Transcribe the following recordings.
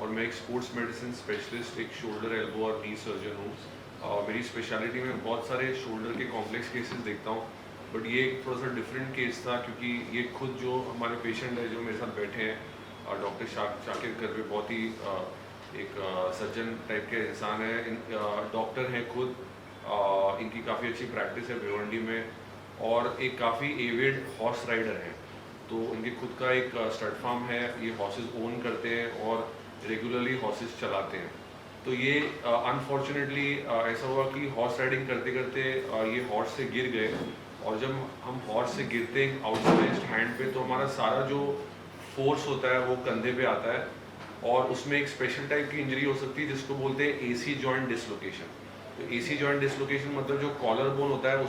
और मैं एक स्पोर्ट्स मेडिसिन स्पेशलिस्ट, एक शोल्डर, एल्बो और नी सर्जन हूँ। मेरी स्पेशलिटी में बहुत सारे शोल्डर के कॉम्प्लेक्स केसेस देखता हूँ, बट ये एक थोड़ा सा डिफरेंट केस था क्योंकि ये खुद जो हमारे पेशेंट है जो मेरे साथ बैठे हैं, डॉक्टर शाकिर करवे, बहुत ही एक सर्जन टाइप के इंसान है। डॉक्टर हैं खुद, इनकी काफ़ी अच्छी प्रैक्टिस है भिवंडी में, और एक काफ़ी एविड हॉर्स राइडर हैं। तो उनके खुद का एक स्टड फार्म है, ये हॉर्सेस ओन करते हैं और रेगुलरली हॉर्सेस चलाते हैं। तो ये अनफॉर्चुनेटली ऐसा हुआ कि हॉर्स राइडिंग करते करते ये हॉर्स से गिर गए, और जब हम हॉर्स से गिरते हैं आउटस्ट्रेच्ड हैंड पे, तो हमारा सारा जो फोर्स होता है वो कंधे पे आता है, और उसमें एक स्पेशल टाइप की इंजरी हो सकती है जिसको बोलते हैं एसी जॉइंट डिसलोकेशन। तो एसी जॉइंट डिसलोकेशन मतलब जो कॉलर बोन होता है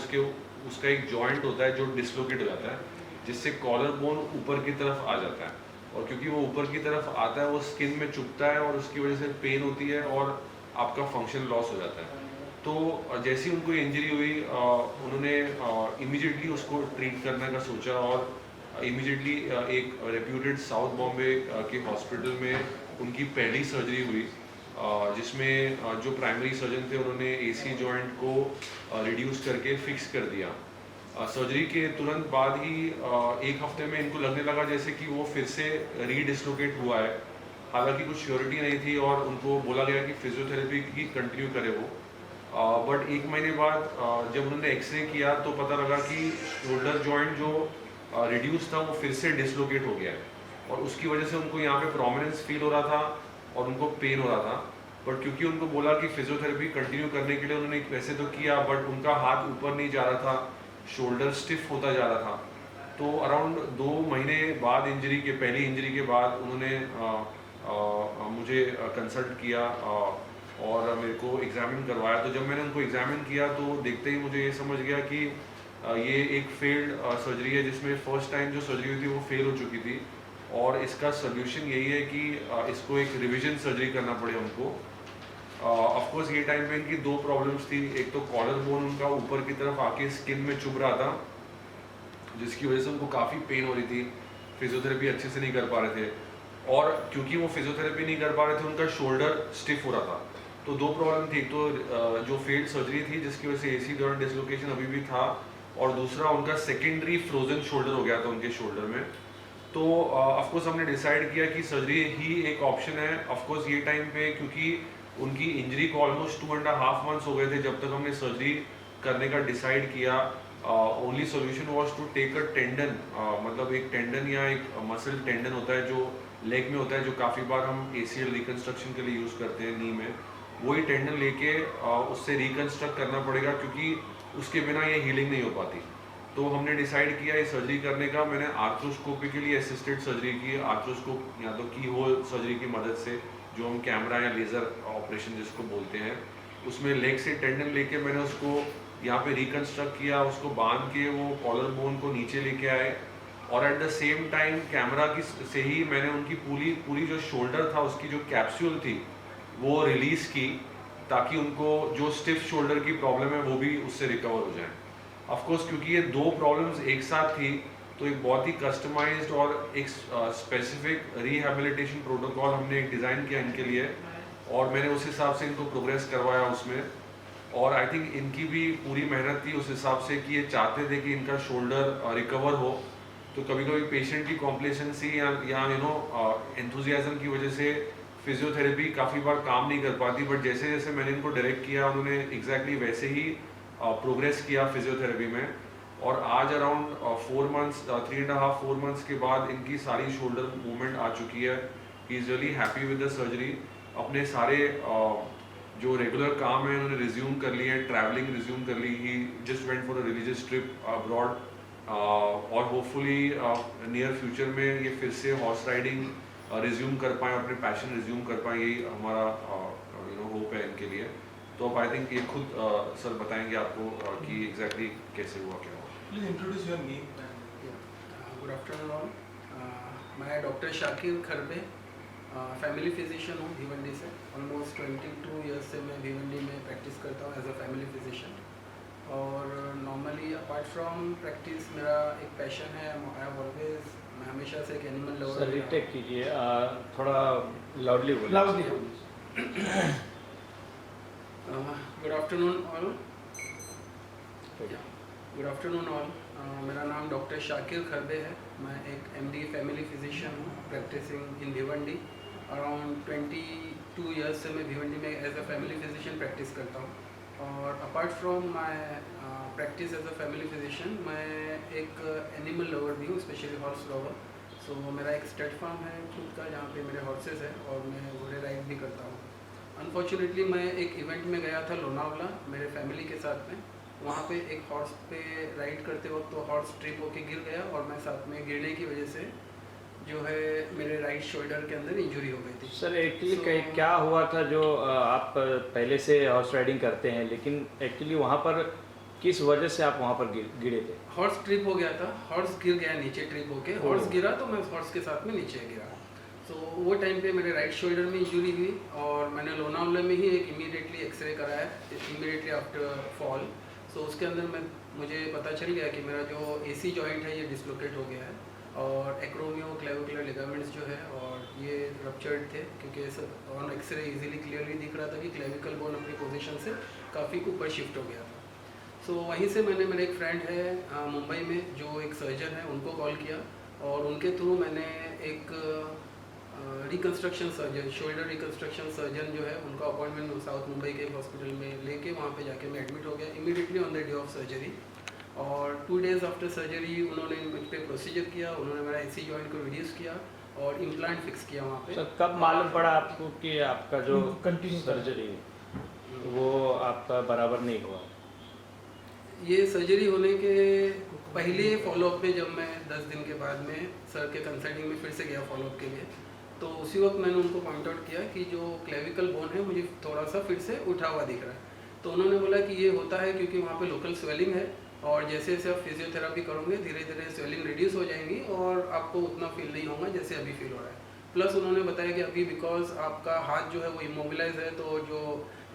उसका एक जॉइंट होता है जो डिसलोकेट हो जाता है, जिससे कॉलर बोन ऊपर की तरफ आ जाता है, और क्योंकि वो ऊपर की तरफ आता है वो स्किन में चुभता है और उसकी वजह से पेन होती है और आपका फंक्शन लॉस हो जाता है। तो जैसे ही उनको इंजरी हुई, उन्होंने इमीडिएटली उसको ट्रीट करने का सोचा, और इमीडिएटली एक रेप्यूटेड साउथ बॉम्बे के हॉस्पिटल में उनकी पहली सर्जरी हुई, जिसमें जो प्राइमरी सर्जन थे उन्होंने एसी जॉइंट को रिड्यूस करके फिक्स कर दिया। सर्जरी के तुरंत बाद ही एक हफ्ते में इनको लगने लगा जैसे कि वो फिर से रीडिस्लोकेट हुआ है। हालांकि कुछ श्योरिटी नहीं थी और उनको बोला गया कि फिजियोथेरेपी की कंटिन्यू करे वो, बट एक महीने बाद जब उन्होंने एक्सरे किया तो पता लगा कि शोल्डर जॉइंट जो रिड्यूस था वो फिर से डिसलोकेट हो गया है, और उसकी वजह से उनको यहाँ पे प्रोमिनेंस फील हो रहा था और उनको पेन हो रहा था। बट क्योंकि उनको बोला कि फिजियोथेरेपी कंटिन्यू करने के लिए, उन्होंने वैसे तो किया बट उनका हाथ ऊपर नहीं जा रहा था, शोल्डर स्टिफ होता जा रहा था। तो अराउंड 2 महीने बाद, इंजरी के पहली इंजरी के बाद, उन्होंने मुझे कंसल्ट किया और मेरे को एग्जामिन करवाया। तो जब मैंने उनको एग्जामिन किया तो देखते ही मुझे ये समझ गया कि ये एक फेल्ड सर्जरी है, जिसमें फर्स्ट टाइम जो सर्जरी हुई थी वो फेल हो चुकी थी, और इसका सोल्यूशन यही है कि इसको एक रिविजन सर्जरी करना पड़े हमको। ऑफ कोर्स ये टाइम पे इनकी 2 प्रॉब्लम्स थी। एक तो कॉलर बोन उनका ऊपर की तरफ आके स्किन में चुभ रहा था, जिसकी वजह से उनको काफ़ी पेन हो रही थी, फिजियोथेरेपी अच्छे से नहीं कर पा रहे थे, और क्योंकि वो फिजियोथेरेपी नहीं कर पा रहे थे उनका शोल्डर स्टिफ हो रहा था। तो 2 प्रॉब्लम थी, एक तो जो फेल्ड सर्जरी थी जिसकी वजह से एसी जॉइंट डिसलोकेशन अभी भी था, और दूसरा उनका सेकेंडरी फ्रोजन शोल्डर हो गया था उनके शोल्डर में। तो ऑफकोर्स हमने डिसाइड किया कि सर्जरी ही एक ऑप्शन है। ऑफकोर्स ये टाइम पे क्योंकि उनकी इंजरी को ऑलमोस्ट 2.5 मंथ्स हो गए थे जब तक हमने सर्जरी करने का डिसाइड किया। Only solution was to take a tendon, मतलब एक टेंडन या एक मसल टेंडन होता है जो लेग में होता है, जो काफ़ी बार हम ACL रिकंस्ट्रक्शन के लिए यूज़ करते हैं नी में। वही टेंडन लेके उससे रिकंस्ट्रक्ट करना पड़ेगा, क्योंकि उसके बिना ये हीलिंग नहीं हो पाती। तो हमने डिसाइड किया ये सर्जरी करने का। मैंने आर्थ्रोस्कोपिकली असिस्टेड सर्जरी की, आर्थ्रोस्कोप या तो की होल सर्जरी की मदद से, जो हम कैमरा या लेज़र ऑपरेशन जिसको बोलते हैं, उसमें लेग से टेंडन लेके मैंने उसको यहाँ पे रिकंस्ट्रक्ट किया, उसको बांध के वो कॉलर बोन को नीचे लेके आए, और at the same time camera की से ही मैंने उनकी पूरी जो शोल्डर था उसकी जो कैप्सूल थी वो रिलीज़ की, ताकि उनको जो स्टिफ शोल्डर की प्रॉब्लम है वो भी उससे रिकवर हो जाए। ऑफकोर्स क्योंकि ये 2 प्रॉब्लम्स एक साथ थी, तो एक बहुत ही कस्टमाइज्ड और एक स्पेसिफिक रिहैबिलिटेशन प्रोटोकॉल हमने एक डिज़ाइन किया इनके लिए, और मैंने उस हिसाब से इनको प्रोग्रेस करवाया उसमें। और आई थिंक इनकी भी पूरी मेहनत थी उस हिसाब से कि ये चाहते थे कि इनका शोल्डर रिकवर हो। तो कभी कभी पेशेंट की कॉम्प्लेसेंसी या एंथुजियाज्म की वजह से फिजियोथेरेपी काफ़ी बार काम नहीं कर पाती, बट जैसे जैसे मैंने इनको डायरेक्ट किया उन्होंने एग्जैक्टली वैसे ही प्रोग्रेस किया फिजियोथेरेपी में। और आज अराउंड 4 मंथ्स, 3.5-4 मंथ्स के बाद इनकी सारी शोल्डर मूवमेंट आ चुकी है। He is really happy with the surgery. अपने सारे जो रेगुलर काम है उन्होंने रिज्यूम कर लिए, ट्रैवलिंग रिज्यूम कर ली। He just went for a religious trip abroad, और होपफुली नियर फ्यूचर में ये फिर से हॉर्स राइडिंग रिज्यूम कर पाएँ, अपने पैशन रिज्यूम कर पाएँ, यही हमारा होप है इनके लिए। तो अब आई थिंक ये खुद सर बताएंगे आपको कि एग्जैक्टली कैसे हुआ, क्या हुआ। Please introduce your name. Good afternoon all. मैं डॉक्टर शाकिर खरबे, फैमिली फिजिशियन हूँ भिवंडी से। ऑलमोस्ट 22 ईयर्स से मैं भिवंडी में प्रैक्टिस करता हूँ एज अ फैमिली फिजिशियन। और नॉर्मली अपार्ट फ्रॉम प्रैक्टिस मेरा एक पैशन है। मैं हमेशा से से एक एनिमल लवर। सर रीटेक कीजिए, थोड़ा लाउडली बोलिए। Loudly. Good afternoon all. Good afternoon all. मेरा नाम डॉक्टर शाकिर खरबे है। मैं एक एमडी फैमिली फिजिशियन हूँ, practising in Bhiwandi. Around 22 years से मैं भिवंडी में as a family physician practice करता हूँ। और apart from my practice as a family physician, मैं एक एनिमल लवर भी हूँ, स्पेशली हॉर्स लवर। सो मेरा एक स्टड फार्म है खुद का, जहाँ पे मेरे हॉर्सेस हैं और मैं घोड़े राइड भी करता हूँ। अनफॉर्चुनेटली मैं एक इवेंट में गया था लोनावला मेरे फैमिली के साथ में। वहाँ पे एक हॉर्स पे राइड करते वक्त तो हॉर्स ट्रिप होके गिर गया और मैं साथ में गिरने की वजह से जो है मेरे राइट शोल्डर के अंदर इंजरी हो गई थी। सर एक्चुअली क्या हुआ था, जो आप पहले से हॉर्स राइडिंग करते हैं, लेकिन एक्चुअली वहाँ पर किस वजह से आप वहाँ पर गिरे थे? हॉर्स ट्रिप हो गया था, हॉर्स गिर गया नीचे ट्रिप होके, हॉर्स गिरा तो मैं हॉर्स के साथ में नीचे गिरा। तो वो टाइम पे मेरे राइट शोल्डर में इंजरी हुई और मैंने लोनावला में ही एक इमीडिएटली एक्सरे कराया इमीडिएटली आफ्टर फॉल। सो उसके अंदर मुझे पता चल गया कि मेरा जो एसी जॉइंट है ये डिसलोकेट हो गया है और एक्रोमियो क्लेविकुलर लिगामेंट्स जो है और ये रप्चर्ड थे, क्योंकि सब ऑन एक्सरे इजीली क्लियरली दिख रहा था कि क्लेविकल बोन अपनी पोजीशन से काफ़ी ऊपर शिफ्ट हो गया था। सो वहीं से मैंने, मेरे एक फ्रेंड है मुंबई में जो एक सर्जन है, उनको कॉल किया और उनके थ्रू मैंने एक reconstruction surgeon, shoulder reconstruction surgeon जो है, उनका अपॉइंटमेंट साउथ मुंबई के एक हॉस्पिटल में लेके वहाँ पे जाके मैं एडमिट हो गया immediately on the day of surgery. और 2 डेज़ आफ्टर सर्जरी उन्होंने मुझ पर प्रोसीजर किया, उन्होंने मेरा एसी जॉइंट को रिड्यूस किया और इम्प्लांट फिक्स किया वहाँ पे। सर कब मालूम पड़ा आपको कि आपका जो सर्जरी वो आपका बराबर नहीं हुआ? ये सर्जरी होने के पहले फॉलोअप में, जब मैं 10 दिन के बाद में सर के कंसल्टिंग में फिर से गया फॉलोअप के लिए, तो उसी वक्त मैंने उनको पॉइंट आउट किया कि जो क्लेविकल बोन है मुझे थोड़ा सा फिर से उठा हुआ दिख रहा है। तो उन्होंने बोला कि ये होता है क्योंकि वहाँ पे लोकल स्वेलिंग है और जैसे जैसे आप फिजियोथेरापी करोगे धीरे धीरे स्वेलिंग रिड्यूस हो जाएंगी और आपको उतना फील नहीं होगा जैसे अभी फील हो रहा है। प्लस उन्होंने बताया कि अभी बिकॉज आपका हाथ जो है वो इमोबिलाइज है, तो जो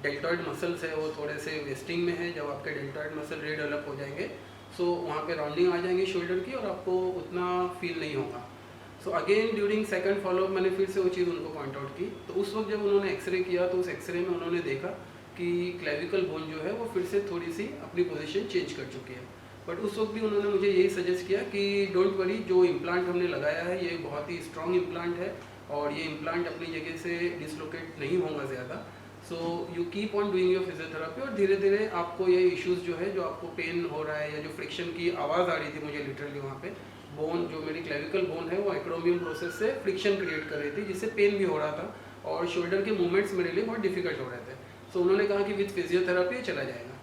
डेल्टॉइड मसल्स है वो थोड़े से वेस्टिंग में है। जब आपके डेल्टॉइड मसल रीडेवलप हो जाएंगे सो वहाँ पे राउंडिंग आ जाएंगी शोल्डर की और आपको उतना फील नहीं होगा। So again during second follow up मैंने फिर से वो चीज़ उनको पॉइंट आउट की। तो उस वक्त जब उन्होंने एक्सरे किया तो उस एक्सरे में उन्होंने देखा कि क्लेविकल बोन जो है वो फिर से थोड़ी सी अपनी पोजीशन चेंज कर चुकी है। बट उस वक्त भी उन्होंने मुझे यही सजेस्ट किया कि डोंट वरी, जो इम्प्लांट हमने लगाया है ये बहुत ही स्ट्रॉन्ग इम्प्लांट है और ये इम्प्लांट अपनी जगह से डिसलोकेट नहीं होगा ज़्यादा। So you keep on doing your physiotherapy और धीरे धीरे आपको ये इश्यूज़ जो है, जो आपको पेन हो रहा है या जो फ्रिक्शन की आवाज़ आ रही थी मुझे लिटरली वहाँ पे, बोन जो मेरी क्लेविकल बोन है वो एक्रोमियम प्रोसेस से फ्रिक्शन क्रिएट कर रही थी जिससे पेन भी हो रहा था और शोल्डर के मूवमेंट्स मेरे लिए बहुत डिफिकल्ट हो रहे थे। सो उन्होंने कहा कि विथ फिजियोथेरापी चला जाएगा।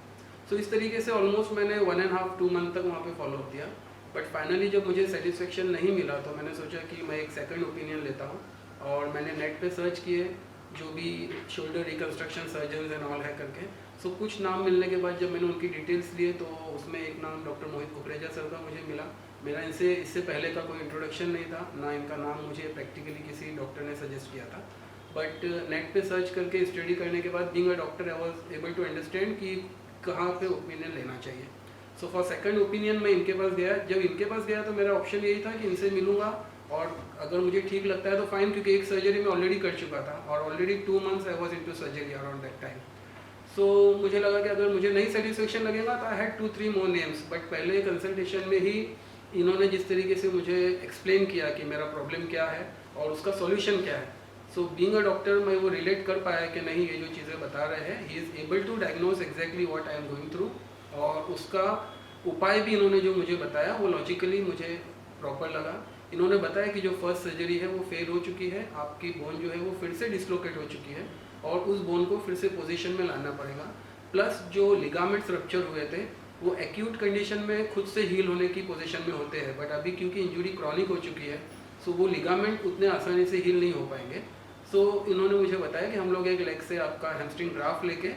सो इस तरीके से ऑलमोस्ट मैंने 1.5-2 मंथ तक वहाँ पे फॉलोअप दिया। बट फाइनली जब मुझे सेटिस्फेक्शन नहीं मिला तो मैंने सोचा कि मैं एक सेकंड ओपिनियन लेता हूँ और मैंने नेट पे सर्च किए जो भी shoulder reconstruction surgeon and all है करके। सो कुछ नाम मिलने के बाद जब मैंने उनकी डिटेल्स लिए तो उसमें एक नाम डॉक्टर मोहित कुकरेजा सर का मुझे मिला। मेरा इनसे इससे पहले का कोई इंट्रोडक्शन नहीं था, ना इनका नाम मुझे प्रैक्टिकली किसी डॉक्टर ने सजेस्ट किया था। बट नेट पे सर्च करके स्टडी करने के बाद being a doctor I was able to understand कि कहाँ पे ओपिनियन लेना चाहिए। सो फॉर सेकंड ओपिनियन मैं इनके पास गया। जब इनके पास गया तो मेरा ऑप्शन यही था कि इनसे मिलूंगा और अगर मुझे ठीक लगता है तो फाइन, क्योंकि एक सर्जरी मैं ऑलरेडी कर चुका था और already 2 months I was into surgery around that time. So मुझे लगा कि अगर मुझे नहीं सेटिस्फेक्शन लगेगा तो I had 2-3 more names. But पहले कंसल्टेशन में ही इन्होंने जिस तरीके से मुझे एक्सप्लेन किया कि मेरा प्रॉब्लम क्या है और उसका सॉल्यूशन क्या है, सो बीइंग अ डॉक्टर मैं वो रिलेट कर पाया कि नहीं ये जो चीज़ें बता रहे हैं he is able to diagnose exactly what I am going through और उसका उपाय भी इन्होंने जो मुझे बताया वो लॉजिकली मुझे प्रॉपर लगा। इन्होंने बताया कि जो फर्स्ट सर्जरी है वो फेल हो चुकी है, आपकी बोन जो है वो फिर से डिसलोकेट हो चुकी है और उस बोन को फिर से पोजीशन में लाना पड़ेगा। प्लस जो लिगामेंट्स रप्चर हुए थे वो एक्यूट कंडीशन में खुद से हील होने की पोजीशन में होते हैं, बट अभी क्योंकि इंजरी क्रॉनिक हो चुकी है सो वो लिगामेंट उतने आसानी से हील नहीं हो पाएंगे। सो इन्होंने मुझे बताया कि हम लोग एक लेग से आपका हैमस्ट्रिंग ग्राफ लेके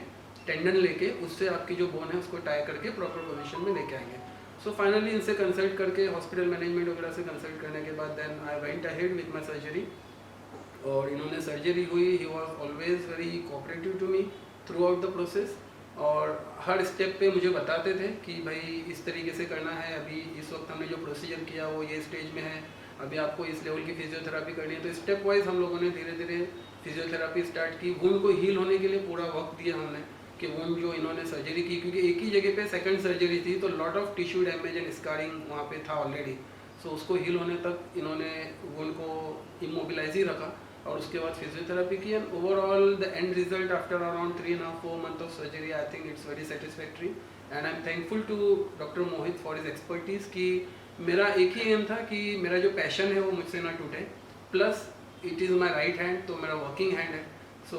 टेंडन लेके उससे आपकी जो बोन है उसको टाई करके प्रॉपर पोजीशन में लेके आएंगे। सो फाइनली इनसे कंसल्ट करके हॉस्पिटल मैनेजमेंट वगैरह से कंसल्ट करने के बाद then I went ahead with my surgery और इन्होंने सर्जरी हुई। He was always very cooperative to me throughout the process और हर स्टेप पे मुझे बताते थे कि भाई इस तरीके से करना है, अभी इस वक्त हमने जो प्रोसीजर किया वो ये स्टेज में है, अभी आपको इस लेवल की फिजियोथेरापी करनी है। तो स्टेप वाइज हम लोगों ने धीरे धीरे फिजियोथेरापी स्टार्ट की। वुंड को हील होने के लिए पूरा वक्त दिया हमने कि वुंड जो इन्होंने सर्जरी की, क्योंकि एक ही जगह पे सेकंड सर्जरी थी, तो lot of tissue damage and scarring वहाँ पे था ऑलरेडी। सो उसको हील होने तक इन्होंने वुंड को इमोबिलाइज ही रखा और उसके बाद फिजियोथेरापी की। And overall the end result after around 3.5-4 months of surgery, I think it's very satisfactory and I am thankful to doctor Mohit for his expertise कि मेरा एक ही एम था कि मेरा जो पैशन है वो मुझसे ना टूटे, plus it is my right hand, तो मेरा वर्किंग हैंड है। सो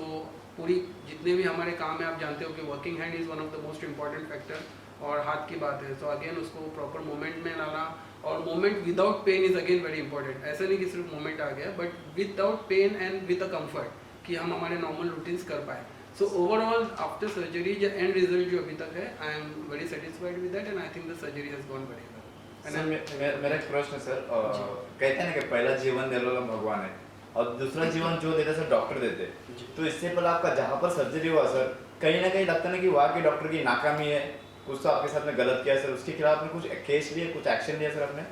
पूरी जितने भी हमारे काम है, आप जानते हो कि working hand is one of the most important factor, और हाथ की बात है। सो अगेन उसको प्रॉपर मोमेंट में लाना, और moment without pain is again very important. ऐसा नहीं कि सिर्फ मोमेंट आ गया, but without pain and with a comfort कि हम हमारे नॉर्मल रूटीन्स कर पाए। सो ओवरऑल आफ्टर सर्जरी जो एंड रिजल्ट जो अभी तक है, I am very satisfied with that and I think the surgery has gone very well. मेरा एक प्रश्न है सर, कहते हैं ना कि पहला जीवन देने वाला भगवान है और दूसरा जीवन जो देते सर डॉक्टर देते। तो इससे पहले आपका जहाँ पर सर्जरी हुआ सर, कहीं ना कहीं लगता है कि वहाँ के डॉक्टर की नाकामी है, कुछ तो आपके साथ में गलत किया सर, उसके खिलाफ में कुछ केस लिए, कुछ एक्शन लिया सर आपने?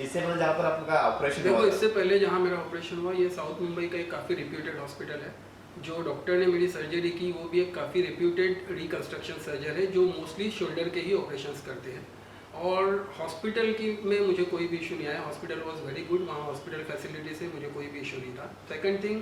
इससे पहले जहाँ पर आपका ऑपरेशन देखो, हुआ, इससे पहले जहाँ मेरा ऑपरेशन हुआ, ये साउथ मुंबई का एक काफ़ी रिप्यूटेड हॉस्पिटल है। जो डॉक्टर ने मेरी सर्जरी की वो भी एक काफ़ी रिप्यूटेड रिकंस्ट्रक्शन सर्जन है, जो मोस्टली शोल्डर के ही ऑपरेशंस करते हैं। और हॉस्पिटल की में मुझे कोई भी इशू नहीं आया, हॉस्पिटल वाज वेरी गुड, वहाँ हॉस्पिटल फैसिलिटी से मुझे कोई भी इशू नहीं था। सेकंड थिंग,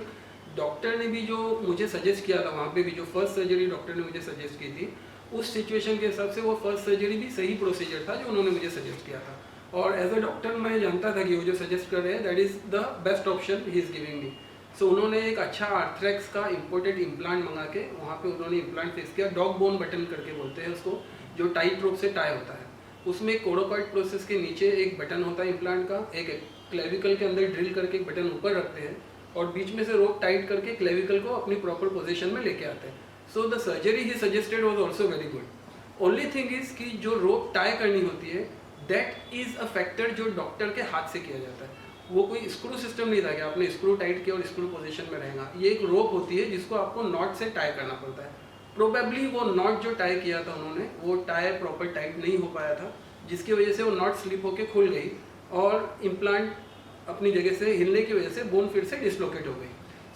डॉक्टर ने भी जो मुझे सजेस्ट किया था, वहाँ पे भी जो फर्स्ट सर्जरी डॉक्टर ने मुझे सजेस्ट की थी, उस सिचुएशन के हिसाब से वो फर्स्ट सर्जरी भी सही प्रोसीजर था जो उन्होंने मुझे सजेस्ट किया था। और एज अ डॉक्टर मैं जानता था कि वो जो सजेस्ट कर रहे हैं that is the best option ही इज़ गिविंग मी। सो उन्होंने एक अच्छा आर्थ्रेक्स का इम्पोर्टेड इम्प्लांट मंगा के वहाँ पे उन्होंने इम्प्लांट फिक्स किया। डॉग बोन बटन करके बोलते हैं उसको, जो टाइट रोप से टाई होता है। उसमें कोडोकॉइड प्रोसेस के नीचे एक बटन होता है इम्प्लांट का, एक क्लेविकल के अंदर ड्रिल करके एक बटन ऊपर रखते हैं और बीच में से रोप टाइट करके क्लेविकल को अपनी प्रॉपर पोजीशन में लेके आते हैं। So the surgery he suggested was also very good. Only thing is कि जो रोप टाई करनी होती है दैट इज़ अ फैक्टर जो डॉक्टर के हाथ से किया जाता है। वो कोई स्क्रू सिस्टम नहीं था कि आपने स्क्रू टाइट किया और स्क्रू पोजीशन में रहेगा। ये एक रोप होती है जिसको आपको नॉट से टाई करना पड़ता है। प्रोबेबली वो नॉट जो टाई किया था उन्होंने, वो टाई प्रॉपर टाइट नहीं हो पाया था, जिसकी वजह से वो नॉट स्लिप होकर खुल गई और इम्प्लांट अपनी जगह से हिलने की वजह से बोन फिर से डिसलोकेट हो गई।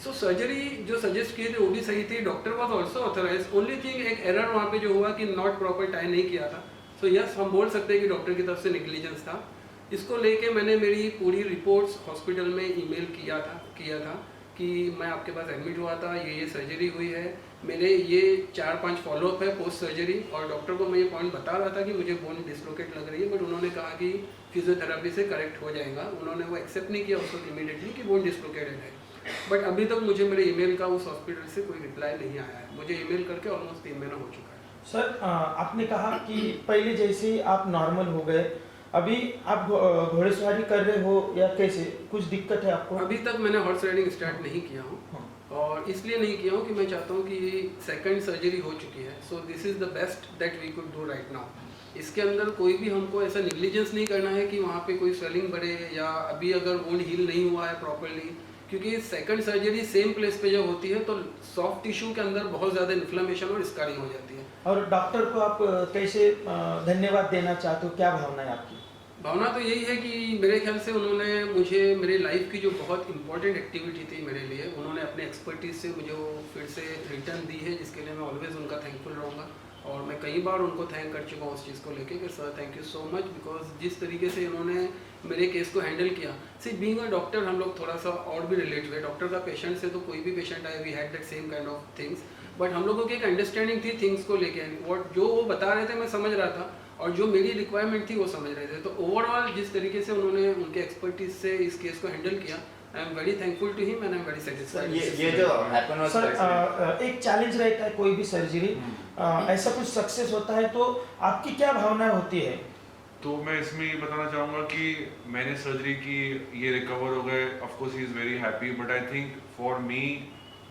सो सर्जरी जो सजेस्ट किए थे वो भी सही थी, doctor was also authorise. Only thing एक एरर वहाँ पे जो हुआ कि नॉट प्रॉपर टाई नहीं किया था। सो यस, हम बोल सकते हैं कि डॉक्टर की तरफ से नेग्लिजेंस था। इसको लेके मैंने मेरी पूरी रिपोर्ट्स हॉस्पिटल में ईमेल किया था कि मैं आपके पास एडमिट हुआ था, ये सर्जरी हुई है, मेरे ये 4-5 फॉलोअप है पोस्ट सर्जरी, और डॉक्टर को मैं ये पॉइंट बता रहा था कि मुझे बोन डिसलोकेट लग रही है, बट उन्होंने कहा कि फिजियोथेरापी से करेक्ट हो जाएगा। उन्होंने वो एक्सेप्ट नहीं किया उसको इमीडिएटली कि बोन डिसलोकेटेड है। बट अभी तक मुझे मेरे ईमेल का उस हॉस्पिटल से कोई रिप्लाई नहीं आया है। मुझे ईमेल करके ऑलमोस्ट 3 महीना हो चुका है। सर, आपने कहा कि पहले जैसे ही आप नॉर्मल हो गए, अभी आप घोड़ेसवारी कर रहे हो या कैसे, कुछ दिक्कत है आपको? अभी तक मैंने हॉर्स राइडिंग स्टार्ट नहीं किया हूँ, और इसलिए नहीं किया हूँ कि मैं चाहता हूँ कि सेकंड सर्जरी हो चुकी है। So this is the best that we could do right now. इसके अंदर कोई भी हमको ऐसा निग्लिजेंस नहीं करना है कि वहाँ पे कोई स्वेलिंग बढ़े, या अभी अगर वुंड हील नहीं हुआ है प्रॉपरली, क्योंकि सेकंड सर्जरी सेम प्लेस पे जब होती है तो सॉफ्ट टिश्यू के अंदर बहुत ज़्यादा इन्फ्लेमेशन और स्कारिंग हो जाती है। और डॉक्टर को आप कैसे धन्यवाद देना चाहते हो, क्या भावना है आपकी? भावना तो यही है कि मेरे ख्याल से उन्होंने मुझे मेरे लाइफ की जो बहुत इंपॉर्टेंट एक्टिविटी थी मेरे लिए, उन्होंने अपने एक्सपर्टीज से मुझे वो फिर से रिटर्न दी है, जिसके लिए मैं ऑलवेज उनका थैंकफुल रहूँगा। और मैं कई बार उनको थैंक कर चुका हूँ उस चीज़ को लेके कि sir thank you so much, because जिस तरीके से इन्होंने मेरे केस को हैंडल किया। सी बीइंग अ डॉक्टर हम लोग थोड़ा सा और भी रिलेट हुए। डॉक्टर का पेशेंट से तो कोई भी पेशेंट आए, we had that same kind of things, but हम लोगों की एक अंडरस्टैंडिंग थी थिंग्स को लेके। वॉट जो वो बता रहे थे मैं समझ रहा था, और जो मेरी रिक्वायरमेंट थी वो समझ रहे थे। तो ओवरऑल जिस तरीके से उन्होंने उनके एक्सपर्टीज से इस केस को हैंडल किया, I am very thankful to him and I am very satisfied. ये जो हैपन सर, एक चैलेंज रहता है कोई भी सर्जरी, ऐसा कुछ सक्सेस होता है तो आपकी क्या भावना होती है? तो मैं इसमें ये बताना चाहूँगा कि मैंने सर्जरी की, ये रिकवर हो गए, of course he is very happy, but I think for me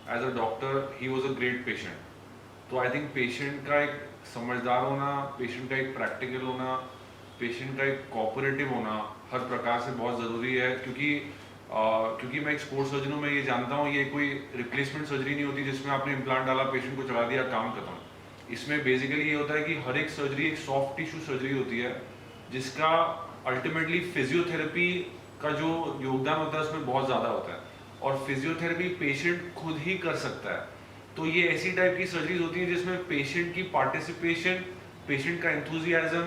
as a doctor he was a great patient. तो आई थिंक पेशेंट का एक समझदार होना, पेशेंट का एक प्रैक्टिकल होना, पेशेंट का एक कोऑपरेटिव होना हर प्रकार से बहुत ज़रूरी है। क्योंकि मैं एक स्पोर्ट्स सर्जन हूँ, मैं ये जानता हूँ ये कोई रिप्लेसमेंट सर्जरी नहीं होती जिसमें आपने इम्प्लांट डाला, पेशेंट को चला दिया, काम खत्म। इसमें बेसिकली ये होता है कि हर एक सर्जरी एक सॉफ्ट टिश्यू सर्जरी होती है, जिसका अल्टीमेटली फिजियोथेरेपी का जो योगदान होता है उसमें बहुत ज़्यादा होता है, और फिजियोथेरेपी पेशेंट खुद ही कर सकता है। तो ये ऐसी टाइप की सर्जरीज होती है जिसमें पेशेंट की पार्टिसिपेशन, पेशेंट का एंथुजियाज्म,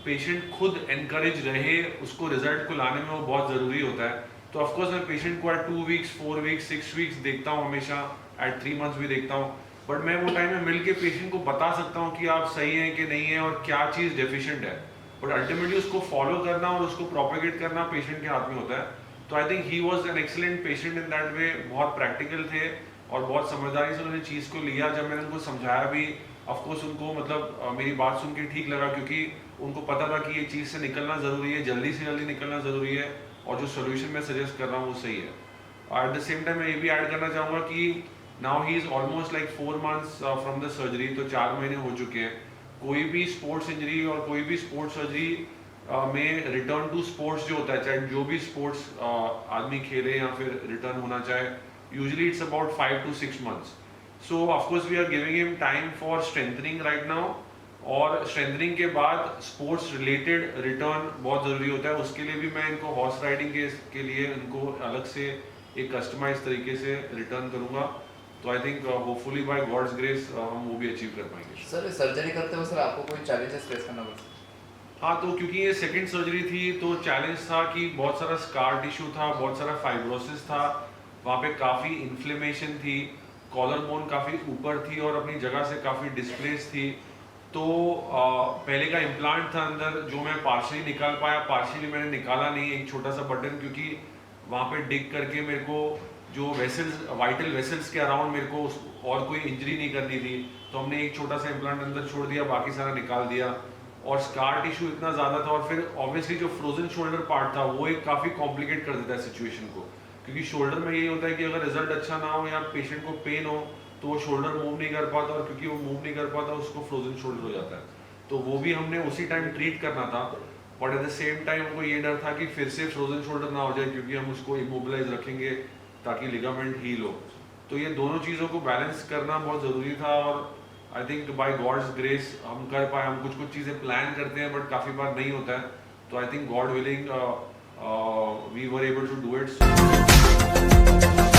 पेशेंट खुद एनकरेज रहे, उसको रिजल्ट को लाने में वो बहुत ज़रूरी होता है। तो ऑफकोर्स मैं पेशेंट को एट 2 वीक्स, 4 वीक्स, 6 वीक्स देखता हूँ हमेशा, एट 3 मंथ्स भी देखता हूँ, बट मैं वो टाइम में मिल के पेशेंट को बता सकता हूँ कि आप सही हैं कि नहीं है और क्या चीज़ डेफिशिएंट है, बट अल्टीमेटली उसको फॉलो करना और उसको प्रोपेगेट करना पेशेंट के हाथ में होता है। तो I think he was an excellent patient in that way, बहुत प्रैक्टिकल थे और बहुत समझदारी से उन्होंने चीज़ को लिया। जब मैंने उनको समझाया भी, ऑफकोर्स उनको मतलब मेरी बात सुन के ठीक लगा, क्योंकि उनको पता था कि ये चीज़ से निकलना ज़रूरी है, जल्दी से जल्दी निकलना ज़रूरी है, और जो सोल्यूशन मैं सजेस्ट कर रहा हूँ वो सही है। और एट द सेम टाइम मैं ये भी ऐड करना चाहूँगा कि now he is almost like 4 months from the surgery, तो 4 महीने हो चुके हैं। कोई भी स्पोर्ट्स इंजरी और कोई भी स्पोर्ट्स सर्जरी में रिटर्न टू स्पोर्ट्स जो होता है, चाहे जो भी स्पोर्ट्स आदमी खेले या फिर रिटर्न होना चाहे, usually it's about 5 to 6 months. So of course we are giving him time for strengthening right now, और स्ट्रेंथनिंग के बाद स्पोर्ट्स रिलेटेड रिटर्न बहुत ज़रूरी होता है। उसके लिए भी मैं इनको हॉर्स राइडिंग के लिए इनको अलग से एक कस्टमाइज तरीके से रिटर्न करूँगा। तो I think hopefully by God's grace हम वो भी अचीव कर पाएंगे। सर सर्जरी करते हुए सर आपको कोई चैलेंजेस फेस करना पड़ा? हाँ, तो क्योंकि ये सेकंड सर्जरी थी तो चैलेंज था कि बहुत सारा स्कार टिश्यू था, बहुत सारा फाइब्रोसिस था, वहाँ पे काफ़ी इन्फ्लेमेशन थी, कॉलर बोन काफ़ी ऊपर थी और अपनी जगह से काफ़ी डिस्प्लेस थी। तो पहले का इम्प्लांट था अंदर जो मैं पार्शियली निकाल पाया, पार्शियली मैंने निकाला नहीं एक छोटा सा बटन, क्योंकि वहाँ पे डिग करके मेरे को जो वेसल्स, वाइटल वेसल्स के अराउंड मेरे को और कोई इंजरी नहीं करनी थी, तो हमने एक छोटा सा इम्प्लांट अंदर छोड़ दिया, बाकी सारा निकाल दिया। और स्कार टिश्यू इतना ज़्यादा था, और फिर ऑब्वियसली जो फ्रोजन शोल्डर पार्ट था वो एक काफ़ी कॉम्प्लिकेट कर देता है सिचुएशन को, क्योंकि शोल्डर में यही होता है कि अगर रिजल्ट अच्छा ना हो या पेशेंट को पेन हो तो वो शोल्डर मूव नहीं कर पाता, और क्योंकि वो मूव नहीं कर पाता उसको फ्रोजन शोल्डर हो जाता है। तो वो भी हमने उसी टाइम ट्रीट करना था, but at the same time हमको ये डर था कि फिर से फ्रोजन शोल्डर ना हो जाए, क्योंकि हम उसको इमोबिलाइज रखेंगे ताकि लिगामेंट हील हो। तो ये दोनों चीज़ों को बैलेंस करना बहुत ज़रूरी था, और I think by God's grace हम कर पाए। हम कुछ चीज़ें प्लान करते हैं बट काफ़ी बार नहीं होता है, तो I think God willing we were able to do it.